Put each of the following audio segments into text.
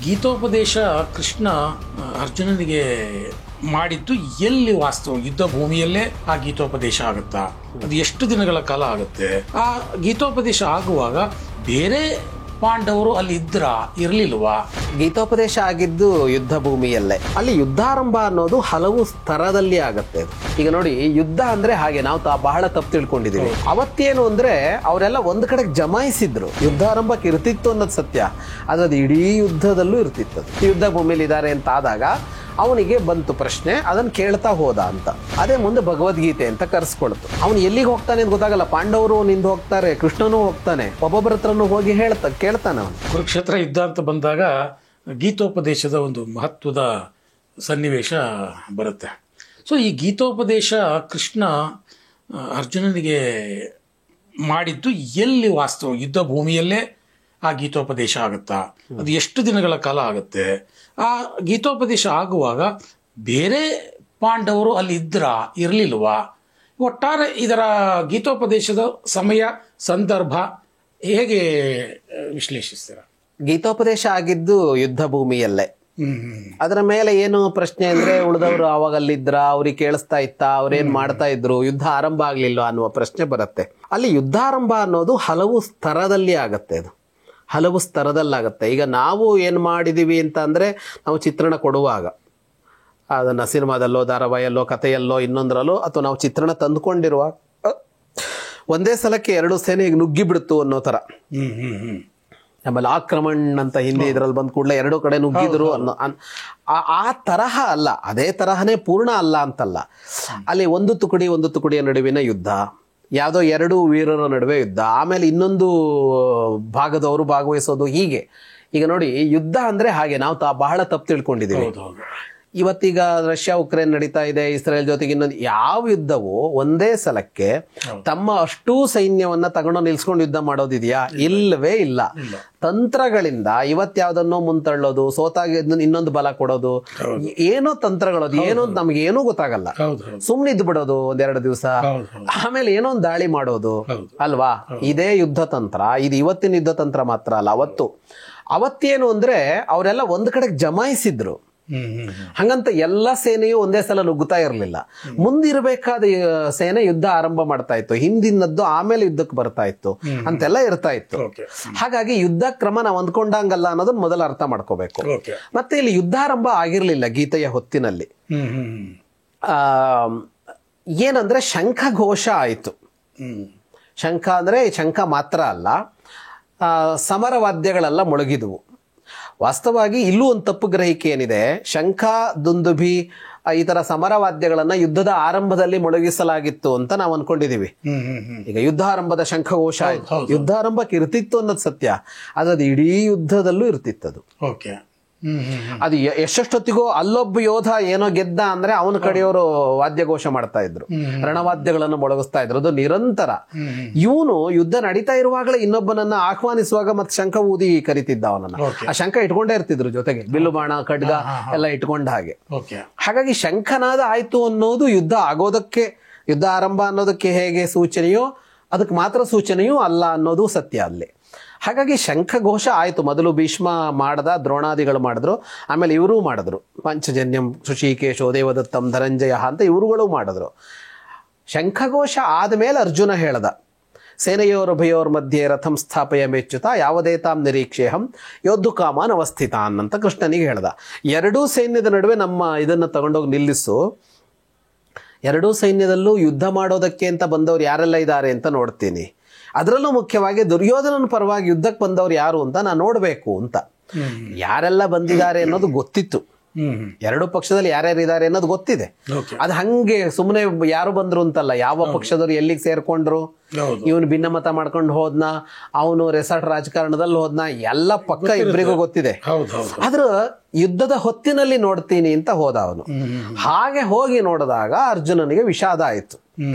ಗೀತೋಪದೇಶ ಕೃಷ್ಣ ಅರ್ಜುನನಿಗೆ ಮಾಡಿದ್ದು ಎಲ್ಲಿ ವಾಸ್ತವ ಯುದ್ಧ ಭೂಮಿಯಲ್ಲೇ ಆ ಗೀತೋಪದೇಶ ಆಗುತ್ತಾ? ಅದು ಎಷ್ಟು ದಿನಗಳ ಕಾಲ ಆಗುತ್ತೆ? ಆ ಗೀತೋಪದೇಶ ಆಗುವಾಗ ಬೇರೆ ಪಾಂಡವರು ಅಲ್ಲಿ ಇರ್ಲಿಲ್ವಾ? ಗೀತೋಪದೇಶ ಆಗಿದ್ದು ಯುದ್ಧ ಭೂಮಿಯಲ್ಲೇ. ಅಲ್ಲಿ ಯುದ್ಧಾರಂಭ ಅನ್ನೋದು ಹಲವು ಸ್ತರದಲ್ಲಿ ಆಗತ್ತೆ. ಈಗ ನೋಡಿ, ಯುದ್ಧ ಅಂದ್ರೆ ಹಾಗೆ ನಾವು ಬಹಳ ತಪ್ಪು ತಿಳ್ಕೊಂಡಿದೀವಿ. ಅವತ್ತೇನು ಅಂದ್ರೆ ಅವರೆಲ್ಲ ಒಂದ್ ಕಡೆಗೆ ಜಮಾಯಿಸಿದ್ರು. ಯುದ್ಧಾರಂಭಕ್ಕೆ ಇರ್ತಿತ್ತು ಅನ್ನೋದು ಸತ್ಯ, ಆದ್ರೆ ಅದು ಇಡೀ ಯುದ್ಧದಲ್ಲೂ ಇರ್ತಿತ್ತು. ಯುದ್ಧ ಭೂಮಿಯಲ್ಲಿ ಇದ್ದಾರೆ ಅಂತ ಆದಾಗ ಅವನಿಗೆ ಬಂತು ಪ್ರಶ್ನೆ, ಅದನ್ನ ಕೇಳ್ತಾ ಹೋದ ಅಂತ. ಅದೇ ಮುಂದೆ ಭಗವದ್ಗೀತೆ ಅಂತ ಕರೆಸ್ಕೊಳ್ತು. ಅವನು ಎಲ್ಲಿಗೆ ಹೋಗ್ತಾನೆ ಅಂತ ಗೊತ್ತಾಗಲ್ಲ. ಪಾಂಡವರು ನಿಂದ ಹೋಗ್ತಾರೆ, ಕೃಷ್ಣನೂ ಹೋಗ್ತಾನೆ, ಒಬ್ಬೊಬ್ಬರ ಹತ್ರನೂ ಹೋಗಿ ಕೇಳ್ತಾನೆ ಅವನು. ಕುರುಕ್ಷೇತ್ರ ಯುದ್ಧ ಅಂತ ಬಂದಾಗ ಗೀತೋಪದೇಶದ ಒಂದು ಮಹತ್ವದ ಸನ್ನಿವೇಶ ಬರುತ್ತೆ. ಸೊ ಈ ಗೀತೋಪದೇಶ ಕೃಷ್ಣ ಅರ್ಜುನನಿಗೆ ಮಾಡಿದ್ದು ಎಲ್ಲಿ ವಾಸ್ತವ ಯುದ್ಧ ಭೂಮಿಯಲ್ಲೇ ಆ ಗೀತೋಪದೇಶ ಆಗುತ್ತಾ? ಅದು ಎಷ್ಟು ದಿನಗಳ ಕಾಲ ಆಗುತ್ತೆ? ಆ ಗೀತೋಪದೇಶ ಆಗುವಾಗ ಬೇರೆ ಪಾಂಡವರು ಅಲ್ಲಿ ಇರ್ಲಿಲ್ವಾ? ಒಟ್ಟಾರೆ ಇದರ ಗೀತೋಪದೇಶದ ಸಮಯ ಸಂದರ್ಭ ಹೇಗೆ ವಿಶ್ಲೇಷಿಸ್ತೀರ? ಗೀತೋಪದೇಶ ಆಗಿದ್ದು ಯುದ್ಧ ಭೂಮಿಯಲ್ಲೇ. ಅದರ ಮೇಲೆ ಏನು ಪ್ರಶ್ನೆ ಅಂದ್ರೆ, ಉಳಿದವರು ಅವಾಗ ಅಲ್ಲಿದ್ರ, ಅವ್ರಿಗೆ ಕೇಳಿಸ್ತಾ ಇತ್ತ, ಅವ್ರೇನ್ ಮಾಡ್ತಾ ಇದ್ರು, ಯುದ್ಧ ಆರಂಭ ಆಗ್ಲಿಲ್ಲ ಅನ್ನುವ ಪ್ರಶ್ನೆ ಬರುತ್ತೆ. ಅಲ್ಲಿ ಯುದ್ಧಾರಂಭ ಅನ್ನೋದು ಹಲವು ಸ್ತರದಲ್ಲಿ ಆಗತ್ತೆ. ಅದು ಹಲವು ಸ್ತರದಲ್ಲಾಗತ್ತೆ. ಈಗ ನಾವು ಏನು ಮಾಡಿದೀವಿ ಅಂತ ಅಂದರೆ, ನಾವು ಚಿತ್ರಣ ಕೊಡುವಾಗ ಅದನ್ನು ಸಿನಿಮಾದಲ್ಲೋ ಧಾರಾವಾಹಿಯಲ್ಲೋ ಕಥೆಯಲ್ಲೋ ಇನ್ನೊಂದರಲ್ಲೋ ಅಥವಾ ನಾವು ಚಿತ್ರಣ ತಂದುಕೊಂಡಿರುವಾಗ ಒಂದೇ ಸಲಕ್ಕೆ ಎರಡು ಸೇನೆ ಈಗ ನುಗ್ಗಿಬಿಡ್ತು ಅನ್ನೋ ಥರ, ಆಮೇಲೆ ಆಕ್ರಮಣ್ ಅಂತ ಹಿಂದಿ ಇದರಲ್ಲಿ ಬಂದ ಕೂಡಲೇ ಎರಡೂ ಕಡೆ ನುಗ್ಗಿದ್ರು ಅನ್ನೋ ಆ ತರಹ ಅಲ್ಲ. ಅದೇ ತರಹನೇ ಪೂರ್ಣ ಅಲ್ಲ ಅಂತಲ್ಲ. ಅಲ್ಲಿ ಒಂದು ತುಕಡಿಯ ನಡುವಿನ ಯುದ್ಧ, ಯಾವುದೋ ಎರಡು ವೀರರ ನಡುವೆ ಯುದ್ಧ, ಆಮೇಲೆ ಇನ್ನೊಂದು ಭಾಗದವರು ಭಾಗವಹಿಸೋದು, ಹೀಗೆ. ಈಗ ನೋಡಿ, ಯುದ್ಧ ಅಂದ್ರೆ ಹಾಗೆ ನಾವು ಬಹಳ ತಪ್ಪು ತಿಳ್ಕೊಂಡಿದ್ದೀವಿ. ಇವತ್ತೀಗ ರಷ್ಯಾ ಉಕ್ರೇನ್ ನಡೀತಾ ಇದೆ, ಇಸ್ರೇಲ್ ಜೊತೆಗೆ ಇನ್ನೊಂದು ಯಾವ ಯುದ್ಧವು ಒಂದೇ ಸಲಕ್ಕೆ ತಮ್ಮ ಅಷ್ಟೂ ಸೈನ್ಯವನ್ನ ತಗೊಂಡು ನಿಲ್ಸ್ಕೊಂಡು ಯುದ್ಧ ಮಾಡೋದಿದೆಯಾ? ಇಲ್ಲವೇ ಇಲ್ಲ. ತಂತ್ರಗಳಿಂದ ಇವತ್ಯಾವ್ದನ್ನೋ ಮುಂತಳ್ಳೋದು, ಸೋತಾಗ ಇನ್ನೊಂದು ಬಲ ಕೊಡೋದು, ಏನೋ ತಂತ್ರಗಳದು, ಏನೋ ನಮ್ಗೆ ಏನೂ ಗೊತ್ತಾಗಲ್ಲ. ಸುಮ್ನೆ ಇದ್ದು ಬಿಡೋದು ಒಂದೆರಡು ದಿವಸ, ಆಮೇಲೆ ಏನೋ ಒಂದು ದಾಳಿ ಮಾಡೋದು ಅಲ್ವಾ? ಇದೇ ಯುದ್ಧ ತಂತ್ರ. ಇದು ಇವತ್ತಿನ ಯುದ್ಧ ತಂತ್ರ ಮಾತ್ರ ಅಲ್ಲ, ಅವತ್ತೇನು ಅಂದ್ರೆ ಅವರೆಲ್ಲ ಒಂದ್ ಕಡೆಗೆ ಜಮಾಯಿಸಿದ್ರು. ಹಂಗಂತ ಎಲ್ಲ ಸೇನೆಯು ಒಂದೇ ಸಲ ನುಗ್ಗುತ್ತಾ ಇರಲಿಲ್ಲ. ಮುಂದಿರಬೇಕಾದ ಸೇನೆ ಯುದ್ಧ ಆರಂಭ ಮಾಡ್ತಾ ಇತ್ತು, ಹಿಂದಿನದ್ದು ಆಮೇಲೆ ಯುದ್ಧಕ್ಕೆ ಬರ್ತಾ ಇತ್ತು ಅಂತೆಲ್ಲ ಇರ್ತಾ ಇತ್ತು. ಹಾಗಾಗಿ ಯುದ್ಧ ಕ್ರಮ ನಾವು ಅಂದ್ಕೊಂಡಂಗಲ್ಲ ಅನ್ನೋದನ್ನ ಮೊದಲು ಅರ್ಥ ಮಾಡ್ಕೋಬೇಕು. ಮತ್ತೆ ಇಲ್ಲಿ ಯುದ್ಧಾರಂಭ ಆಗಿರ್ಲಿಲ್ಲ ಗೀತೆಯ ಹೊತ್ತಿನಲ್ಲಿ. ಏನಂದ್ರೆ ಶಂಖಘೋಷ ಆಯಿತು. ಶಂಖ ಅಂದ್ರೆ ಶಂಖ ಮಾತ್ರ ಅಲ್ಲ, ಸಮರವಾದ್ಯಗಳೆಲ್ಲ ಮೊಳಗಿದವು. ವಾಸ್ತವವಾಗಿ ಇಲ್ಲೂ ಒಂದು ತಪ್ಪು ಗ್ರಹಿಕೆ ಏನಿದೆ, ಶಂಖ ದುಂದುಭಿ ಈ ತರ ಸಮರವಾದ್ಯಗಳನ್ನ ಯುದ್ಧದ ಆರಂಭದಲ್ಲಿ ಮೊಳಗಿಸಲಾಗಿತ್ತು ಅಂತ ನಾವು ಅನ್ಕೊಂಡಿದೀವಿ. ಈಗ ಯುದ್ಧಾರಂಭದ ಶಂಖಘೋಷ ಆಯ್ತು, ಯುದ್ಧಾರಂಭಕ್ಕೆ ಇರ್ತಿತ್ತು ಅನ್ನೋದು ಸತ್ಯ, ಆದ್ರೆ ಅದು ಇಡೀ ಯುದ್ಧದಲ್ಲೂ ಇರ್ತಿತ್ತದು. ಅದು ಎಷ್ಟೊತ್ತಿಗೋ ಅಲ್ಲೊಬ್ಬ ಯೋಧ ಏನೋ ಗೆದ್ದ ಅಂದ್ರೆ ಅವನ ಕಡೆಯವರು ವಾದ್ಯಘೋಷ ಮಾಡ್ತಾ ಇದ್ರು, ರಣವಾದ್ಯಗಳನ್ನು ಮೊಳಗಿಸ್ತಾ ಇದ್ರು. ಅದು ನಿರಂತರ. ಇವನು ಯುದ್ಧ ನಡೀತಾ ಇರುವಾಗಲೇ ಇನ್ನೊಬ್ಬನನ್ನ ಆಹ್ವಾನಿಸುವಾಗ ಮತ್ತೆ ಶಂಖ ಊದಿ ಕರಿತಿದ್ದ ಅವನನ್ನ. ಆ ಶಂಖ ಇಟ್ಕೊಂಡೇ ಇರ್ತಿದ್ರು ಜೊತೆಗೆ, ಬಿಲ್ಲು ಬಾಣ ಖಡ್ಗ ಎಲ್ಲ ಇಟ್ಕೊಂಡ ಹಾಗೆ. ಹಾಗಾಗಿ ಶಂಖನಾದ ಆಯ್ತು ಅನ್ನೋದು ಯುದ್ಧ ಆಗೋದಕ್ಕೆ, ಯುದ್ಧ ಆರಂಭ ಅನ್ನೋದಕ್ಕೆ ಹೇಗೆ ಸೂಚನೆಯೋ ಅದಕ್ಕೆ ಮಾತ್ರ ಸೂಚನೆಯೂ ಅಲ್ಲ ಅನ್ನೋದು ಸತ್ಯ ಅಲ್ಲಿ. ಹಾಗಾಗಿ ಶಂಖಘೋಷ ಆಯ್ತು. ಮೊದಲು ಭೀಷ್ಮ ಮಾಡದ, ದ್ರೋಣಾದಿಗಳು ಮಾಡಿದ್ರು, ಆಮೇಲೆ ಇವರೂ ಮಾಡಿದ್ರು. ಪಂಚಜನ್ಯಂ ಋಷಿಕೇಶೋ ದೇವದತ್ತಂ ಧನಂಜಯ ಅಂತ ಇವರುಗಳು ಮಾಡಿದ್ರು. ಶಂಖಘೋಷ ಆದ್ಮೇಲೆ ಅರ್ಜುನ ಹೇಳ್ದ, ಸೇನೆಯೋರುಭಯೋರ್ ಮಧ್ಯೆ ರಥಂ ಸ್ಥಾಪಯ ಮೆಚ್ಚುತ ಯಾವುದೇತಾಂ ನಿರೀಕ್ಷೇಹಂ ಯೋಧು ಕಾಮಾನ್ ಅವಸ್ಥಿತಾನ್ ಅಂತ ಕೃಷ್ಣನಿಗೆ ಹೇಳ್ದ. ಎರಡೂ ಸೈನ್ಯದ ನಡುವೆ ನಮ್ಮ ಇದನ್ನ ತಗೊಂಡೋಗಿ ನಿಲ್ಲಿಸು. ಎರಡೂ ಸೈನ್ಯದಲ್ಲೂ ಯುದ್ಧ ಮಾಡೋದಕ್ಕೆ ಅಂತ ಬಂದವರು ಯಾರೆಲ್ಲ ಇದ್ದಾರೆ ಅಂತ ನೋಡ್ತೀನಿ. ಅದರಲ್ಲೂ ಮುಖ್ಯವಾಗಿ ದುರ್ಯೋಧನನ ಪರವಾಗಿ ಯುದ್ಧಕ್ಕೆ ಬಂದವರು ಯಾರು ಅಂತ ನಾನು ನೋಡ್ಬೇಕು ಅಂತ. ಯಾರೆಲ್ಲ ಬಂದಿದ್ದಾರೆ ಅನ್ನೋದು ಗೊತ್ತಿತ್ತು, ಎರಡು ಪಕ್ಷದಲ್ಲಿ ಯಾರ್ಯಾರಿದ್ದಾರೆ ಅನ್ನೋದು ಗೊತ್ತಿದೆ. ಅದು ಹಂಗೆ ಸುಮ್ಮನೆ ಯಾರು ಬಂದ್ರು ಅಂತಲ್ಲ, ಯಾವ ಪಕ್ಷದವ್ರು ಎಲ್ಲಿಗೆ ಸೇರ್ಕೊಂಡ್ರು, ಇವನು ಭಿನ್ನಮತ ಮಾಡ್ಕೊಂಡು ಹೋದ್ನ, ಅವನು ರೆಸಾರ್ಟ್ ರಾಜಕಾರಣದಲ್ಲಿ ಹೋದ್ನ, ಎಲ್ಲ ಪಕ್ಕ ಇಬ್ಬರಿಗೂ ಗೊತ್ತಿದೆ. ಆದ್ರ ಯುದ್ಧದ ಹೊತ್ತಿನಲ್ಲಿ ನೋಡ್ತೀನಿ ಅಂತ ಹೋದ ಅವನು. ಹಾಗೆ ಹೋಗಿ ನೋಡಿದಾಗ ಅರ್ಜುನನಿಗೆ ವಿಷಾದ ಆಯ್ತು.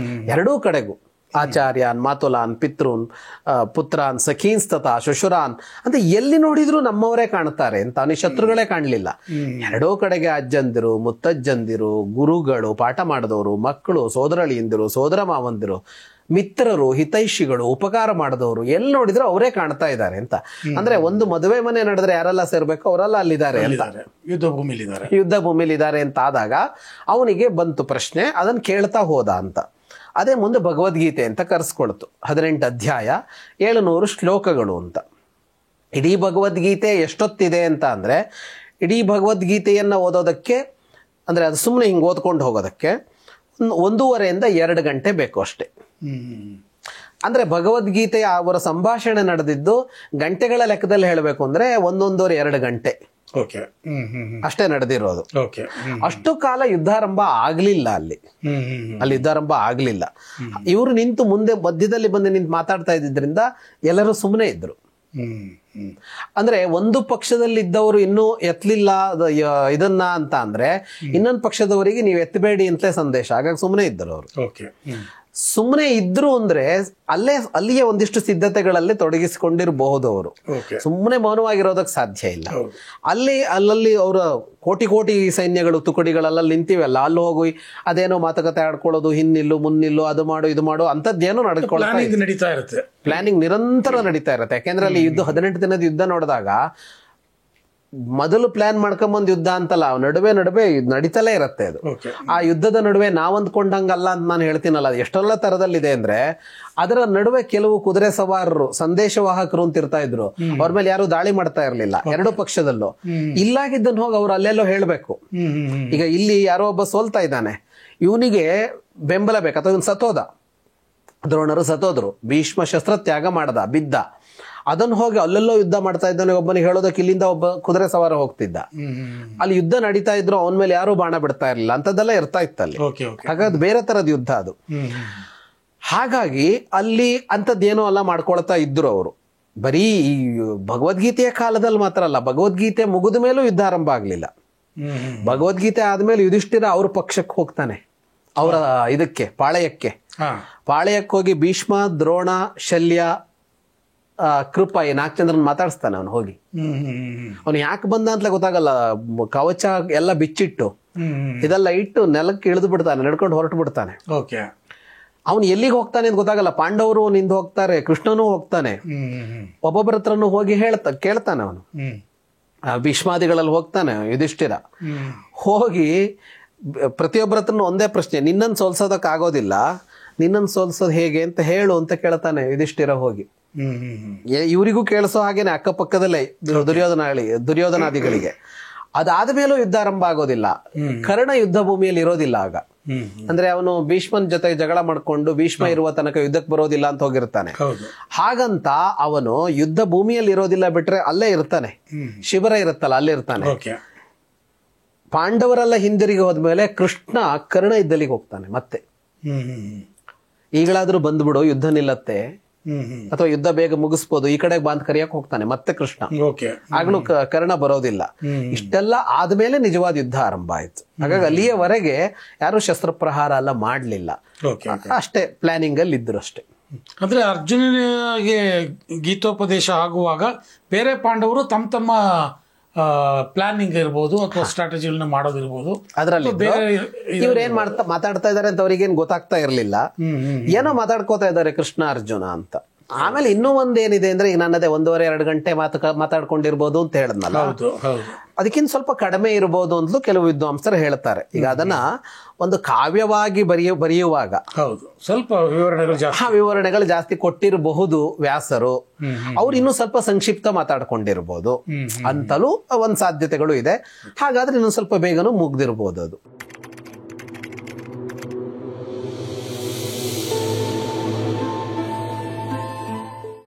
ಎರಡೂ ಕಡೆಗೂ ಆಚಾರ್ಯಾನ್ ಮಾತುಲಾನ್ ಪಿತೃನ್ ಪುತ್ರಾನ್ ಸಖೀನ್ಸ್ ತಥಾ ಶುಶುರಾನ್ ಅಂತ ಎಲ್ಲಿ ನೋಡಿದ್ರು ನಮ್ಮವರೇ ಕಾಣ್ತಾರೆ ಅಂತ, ಅವನಿಗೆ ಶತ್ರುಗಳೇ ಕಾಣಲಿಲ್ಲ. ಎರಡೂ ಕಡೆಗೆ ಅಜ್ಜಂದಿರು, ಮುತ್ತಜ್ಜಂದಿರು, ಗುರುಗಳು, ಪಾಠ ಮಾಡಿದವರು, ಮಕ್ಕಳು, ಸೋದರಳಿಯಂದಿರು, ಸೋದರ ಮಾವಂದಿರು, ಮಿತ್ರರು, ಹಿತೈಷಿಗಳು, ಉಪಕಾರ ಮಾಡಿದವರು ಎಲ್ಲಿ ನೋಡಿದ್ರು ಅವರೇ ಕಾಣ್ತಾ ಇದ್ದಾರೆ ಅಂತ. ಅಂದ್ರೆ ಒಂದು ಮದುವೆ ಮನೆ ನಡೆದ್ರೆ ಯಾರೆಲ್ಲ ಸೇರ್ಬೇಕು ಅವರೆಲ್ಲ ಅಲ್ಲಿದ್ದಾರೆ ಅಂತ, ಯುದ್ಧ ಭೂಮಿಲಿ ಇದ್ದಾರೆ ಅಂತ ಆದಾಗ ಅವನಿಗೆ ಬಂತು ಪ್ರಶ್ನೆ, ಅದನ್ನ ಕೇಳ್ತಾ ಹೋದ ಅಂತ. ಅದೇ ಮುಂದೆ ಭಗವದ್ಗೀತೆ ಅಂತ ಕರೆಸ್ಕೊಳ್ತು. 18 ಅಧ್ಯಾಯ 700 ಶ್ಲೋಕಗಳು ಅಂತ. ಇಡೀ ಭಗವದ್ಗೀತೆ ಎಷ್ಟೊತ್ತಿದೆ ಅಂತ ಅಂದ್ರೆ, ಇಡೀ ಭಗವದ್ಗೀತೆಯನ್ನ ಓದೋದಕ್ಕೆ ಅಂದ್ರೆ ಅದು ಸುಮ್ಮನೆ ಹಿಂಗೆ ಓದ್ಕೊಂಡು ಹೋಗೋದಕ್ಕೆ 1.5 to 2 ಗಂಟೆ ಬೇಕು ಅಷ್ಟೇ. ಅಂದ್ರೆ ಭಗವದ್ಗೀತೆಯ ಅವರ ಸಂಭಾಷಣೆ ನಡೆದಿದ್ದು ಗಂಟೆಗಳ ಲೆಕ್ಕದಲ್ಲಿ ಹೇಳಬೇಕು ಅಂದ್ರೆ 1.5-2 ಗಂಟೆ ಅಷ್ಟೇ ನಡೆದಿರೋದು. ಅಷ್ಟು ಕಾಲ ಯುದ್ಧಾರಂಭ ಆಗ್ಲಿಲ್ಲ ಅಲ್ಲಿ ಯುದ್ಧಾರಂಭ ಆಗ್ಲಿಲ್ಲ. ಇವರು ನಿಂತು ಮುಂದೆ ಮಧ್ಯದಲ್ಲಿ ಬಂದು ನಿಂತು ಮಾತಾಡ್ತಾ ಇದ್ದಿದ್ರಿಂದ ಎಲ್ಲರೂ ಸುಮ್ಮನೆ ಇದ್ರು. ಅಂದ್ರೆ ಒಂದು ಪಕ್ಷದಲ್ಲಿ ಇದ್ದವರು ಇನ್ನೂ ಎತ್ತಲಿಲ್ಲ ಇದನ್ನ ಅಂತ ಅಂದ್ರೆ ಇನ್ನೊಂದು ಪಕ್ಷದವರಿಗೆ ನೀವು ಎತ್ತಬೇಡಿ ಅಂತಲೇ ಸಂದೇಶ. ಹಾಗಾಗಿ ಸುಮ್ಮನೆ ಇದ್ದರು ಅವರು. ಸುಮ್ಮನೆ ಇದ್ರು ಅಂದ್ರೆ ಅಲ್ಲಿಯೇ ಒಂದಿಷ್ಟು ಸಿದ್ಧತೆಗಳಲ್ಲಿ ತೊಡಗಿಸಿಕೊಂಡಿರಬಹುದು ಅವರು. ಸುಮ್ಮನೆ ಮೌನವಾಗಿರೋದಕ್ಕೆ ಸಾಧ್ಯ ಇಲ್ಲ. ಅಲ್ಲಲ್ಲಿ ಅವರ ಕೋಟಿ ಸೈನ್ಯಗಳು ತುಕಡಿಗಳೆಲ್ಲ ನಿಂತಿವೆಲ್ಲ, ಅಲ್ಲಿ ಹೋಗಿ ಅದೇನೋ ಮಾತುಕತೆ ಆಡ್ಕೊಳ್ಳೋದು, ಹಿನ್ನಿಲ್ಲು ಮುನ್ನಿಲ್ಲು, ಅದು ಮಾಡು ಇದು ಮಾಡು ಅಂತದ್ದೇನೋ ನಡೀತಾ ಇರುತ್ತೆ. ಪ್ಲಾನಿಂಗ್ ನಿರಂತರ ನಡೀತಾ ಇರುತ್ತೆ. ಯಾಕೆಂದ್ರೆ ಅಲ್ಲಿ ಯುದ್ಧ 18 ದಿನದ ಯುದ್ಧ ನೋಡಿದಾಗ ಮೊದಲು ಪ್ಲಾನ್ ಮಾಡ್ಕೊಂಬಂದ್ ಯುದ್ಧ ಅಂತಲ್ಲ, ನಡುವೆ ನಡೀತಲೇ ಇರುತ್ತೆ ಅದು. ಆ ಯುದ್ಧದ ನಡುವೆ ನಾವ್ ಅಂದ್ಕೊಂಡಂಗಲ್ಲ ಅಂತ ನಾನು ಹೇಳ್ತೀನಲ್ಲ, ಅದು ಎಷ್ಟೆಲ್ಲ ತರದಲ್ಲಿದೆ ಅಂದ್ರೆ ಅದರ ನಡುವೆ ಕೆಲವು ಕುದುರೆ ಸವಾರರು, ಸಂದೇಶವಾಹಕರು ಅಂತ ಇರ್ತಾ ಇದ್ರು. ಅವ್ರ ಮೇಲೆ ಯಾರು ದಾಳಿ ಮಾಡ್ತಾ ಇರ್ಲಿಲ್ಲ ಎರಡು ಪಕ್ಷದಲ್ಲೂ. ಇಲ್ಲಾಗಿದ್ದನ್ನು ಹೋಗಿ ಅವ್ರು ಅಲ್ಲೆಲ್ಲೋ ಹೇಳ್ಬೇಕು. ಈಗ ಇಲ್ಲಿ ಯಾರೋ ಒಬ್ಬ ಸೋಲ್ತಾ ಇದ್ದಾನೆ, ಇವನಿಗೆ ಬೆಂಬಲ ಬೇಕು, ಅಥವಾ ಇವನು ಸತೋದ, ದ್ರೋಣರು ಸತೋದ್ರು, ಭೀಷ್ಮ ಶಸ್ತ್ರ ತ್ಯಾಗ ಮಾಡ್ದ, ಬಿದ್ದ, ಅದನ್ನು ಹೋಗಿ ಅಲ್ಲೆಲ್ಲೋ ಯುದ್ಧ ಮಾಡ್ತಾ ಇದ್ದಾನೆ ಒಬ್ಬನಿಗೆ ಹೇಳೋದಕ್ಕೆ ಇಲ್ಲಿಂದ ಒಬ್ಬ ಕುದುರೆ ಸವಾರ ಹೋಗ್ತಿದ್ದ. ಅಲ್ಲಿ ಯುದ್ಧ ನಡೀತಾ ಇದ್ರು, ಅವನ ಮೇಲೆ ಯಾರು ಬಾಣ ಬಿಡ್ತಾ ಇರ್ಲಿಲ್ಲ, ಅಂತದೆಲ್ಲ ಇರ್ತಾ ಇತ್ತಲ್ಲಿ. ಹಾಗಾಗಿ ಬೇರೆ ತರದ ಯುದ್ಧ ಅದು. ಹಾಗಾಗಿ ಅಲ್ಲಿ ಅಂತದ್ದೇನೋ ಎಲ್ಲ ಮಾಡ್ಕೊಳ್ತಾ ಇದ್ರು ಅವರು. ಬರೀ ಈ ಭಗವದ್ಗೀತೆಯ ಕಾಲದಲ್ಲಿ ಮಾತ್ರ ಅಲ್ಲ, ಭಗವದ್ಗೀತೆ ಮುಗಿದ ಮೇಲೂ ಯುದ್ಧ ಆರಂಭ ಆಗ್ಲಿಲ್ಲ. ಭಗವದ್ಗೀತೆ ಆದ್ಮೇಲೆ ಯುಧಿಷ್ಠಿರ ಅವ್ರ ಪಕ್ಷಕ್ಕೆ ಹೋಗ್ತಾನೆ, ಅವರ ಇದಕ್ಕೆ ಪಾಳಯಕ್ಕೆ ಹೋಗಿ ಭೀಷ್ಮ, ದ್ರೋಣ, ಶಲ್ಯ, ಕೃಪ ಈ 4 ಜನರನ್ನ ಮಾತಾಡಿಸ್ತಾನೆ ಅವನು ಹೋಗಿ. ಅವನು ಯಾಕೆ ಬಂದ ಅಂತ ಗೊತ್ತಾಗಲ್ಲ, ಕವಚ ಎಲ್ಲ ಬಿಚ್ಚಿಟ್ಟು ಇದೆಲ್ಲ ಇಟ್ಟು ನೆಲಕ್ಕೆ ಇಳಿದು ಬಿಡ್ತಾನೆ, ನಡ್ಕೊಂಡು ಹೊರಟು ಬಿಡ್ತಾನೆ. ಅವನು ಎಲ್ಲಿಗೆ ಹೋಗ್ತಾನೆ ಅಂತ ಗೊತ್ತಾಗಲ್ಲ. ಪಾಂಡವರು ನಿಂದ ಹೋಗ್ತಾರೆ, ಕೃಷ್ಣನೂ ಹೋಗ್ತಾನೆ, ಒಬ್ಬೊಬ್ಬರ ಹತ್ರನು ಹೋಗಿ ಕೇಳ್ತಾನೆ ಅವನು. ಭೀಷ್ಮಾದಿಗಳಲ್ಲಿ ಹೋಗ್ತಾನೆ ಯುಧಿಷ್ಠಿರ. ಹೋಗಿ ಪ್ರತಿಯೊಬ್ಬರ ಹತ್ರನು ಒಂದೇ ಪ್ರಶ್ನೆ, ನಿನ್ನನ್ನು ಸೋಲ್ಸೋದಕ್ ಆಗೋದಿಲ್ಲ, ನಿನ್ನನ್ನು ಸೋಲ್ಸೋದು ಹೇಗೆ ಅಂತ ಹೇಳು ಅಂತ ಕೇಳ್ತಾನೆ ಯುಧಿಷ್ಠಿರ ಹೋಗಿ. ಇವರಿಗೂ ಕೇಳಿಸೋ ಹಾಗೇನೆ ಅಕ್ಕಪಕ್ಕದಲ್ಲೇ ದುರ್ಯೋಧನಾದಿಗಳಿಗೆ. ಅದಾದ ಮೇಲೂ ಯುದ್ಧ ಆರಂಭ ಆಗೋದಿಲ್ಲ. ಕರ್ಣ ಯುದ್ಧ ಭೂಮಿಯಲ್ಲಿ ಇರೋದಿಲ್ಲ ಆಗ. ಅಂದ್ರೆ ಅವನು ಭೀಷ್ಮನ್ ಜೊತೆ ಜಗಳ ಮಾಡ್ಕೊಂಡು ಭೀಷ್ಮ ಇರುವ ತನಕ ಯುದ್ಧಕ್ಕೆ ಬರೋದಿಲ್ಲ ಅಂತ ಹೋಗಿರ್ತಾನೆ. ಹಾಗಂತ ಅವನು ಯುದ್ಧ ಭೂಮಿಯಲ್ಲಿ ಇರೋದಿಲ್ಲ, ಬಿಟ್ರೆ ಅಲ್ಲೇ ಇರ್ತಾನೆ, ಶಿಬಿರ ಇರುತ್ತಲ್ಲ ಅಲ್ಲಿ ಇರ್ತಾನೆ. ಪಾಂಡವರೆಲ್ಲ ಹಿಂದಿರುಗಿ ಹೋದ್ಮೇಲೆ ಕೃಷ್ಣ ಕರ್ಣ ಇದ್ದಲ್ಲಿಗೆ ಹೋಗ್ತಾನೆ. ಮತ್ತೆ ಈಗಲಾದ್ರೂ ಬಂದ್ಬಿಡು, ಯುದ್ಧ ನಿಲ್ಲತ್ತೆ, ಅಥವಾ ಯುದ್ಧ ಬೇಗ ಮುಗಿಸ್ಬೋದು, ಈ ಕಡೆ ಬಾಂದ್ ಕರಿಯಕ್ ಹೋಗ್ತಾನೆ ಮತ್ತೆ ಕೃಷ್ಣ. ಆಗ್ಲೂ ಕರ್ಣ ಬರೋದಿಲ್ಲ. ಇಷ್ಟೆಲ್ಲ ಆದ್ಮೇಲೆ ನಿಜವಾದ ಯುದ್ಧ ಆರಂಭ ಆಯ್ತು. ಹಾಗಾಗಿ ಅಲ್ಲಿಯವರೆಗೆ ಯಾರು ಶಸ್ತ್ರಪ್ರಹಾರ ಎಲ್ಲ ಮಾಡ್ಲಿಲ್ಲ, ಅಷ್ಟೇ ಪ್ಲಾನಿಂಗ್ ಅಲ್ಲಿ ಇದ್ರು ಅಷ್ಟೇ. ಅಂದ್ರೆ ಅರ್ಜುನನಿಗೆ ಗೀತೋಪದೇಶ ಆಗುವಾಗ ಬೇರೆ ಪಾಂಡವರು ತಮ್ಮ ಪ್ಲಾನಿಂಗ್ ಇರ್ಬೋದು ಅಥವಾ ಸ್ಟ್ರಾಟಜಿಗಳನ್ನ ಮಾಡೋದಿರ್ಬೋದು, ಅದ್ರಲ್ಲಿ ಇವ್ರೇನ್ ಮಾತಾಡ್ತಾ ಇದಾರೆ ಅಂತ ಅವ್ರಿಗೇನ್ ಗೊತ್ತಾಗ್ತಾ ಇರ್ಲಿಲ್ಲ. ಏನೋ ಮಾತಾಡ್ಕೋತಾ ಇದಾರೆ ಕೃಷ್ಣ ಅರ್ಜುನ ಅಂತ. ಆಮೇಲೆ ಇನ್ನೂ ಒಂದೇನಿದೆ ಅಂದ್ರೆ, ಈಗ ನನ್ನದೇ 1.5-2 ಗಂಟೆ ಮಾತಾಡ್ಕೊಂಡಿರ್ಬೋದು ಅಂತ ಹೇಳಿದ್ನಲ್ಲ, ಅದಕ್ಕಿಂತ ಸ್ವಲ್ಪ ಕಡಿಮೆ ಇರಬಹುದು ಅಂತಲೂ ಕೆಲವು ವಿದ್ವಾಂಸರು ಹೇಳ್ತಾರೆ. ಈಗ ಅದನ್ನ ಒಂದು ಕಾವ್ಯವಾಗಿ ಬರೆಯುವಾಗ ಸ್ವಲ್ಪ ವಿವರಣೆಗಳು ಜಾಸ್ತಿ ಕೊಟ್ಟಿರಬಹುದು ವ್ಯಾಸರು. ಅವ್ರು ಇನ್ನೂ ಸ್ವಲ್ಪ ಸಂಕ್ಷಿಪ್ತ ಮಾತಾಡ್ಕೊಂಡಿರ್ಬೋದು ಅಂತಲೂ ಒಂದ್ ಸಾಧ್ಯತೆಗಳು ಇದೆ. ಹಾಗಾದ್ರೆ ಇನ್ನೊಂದು ಸ್ವಲ್ಪ ಬೇಗನೂ ಮುಗ್ದಿರ್ಬೋದು ಅದು.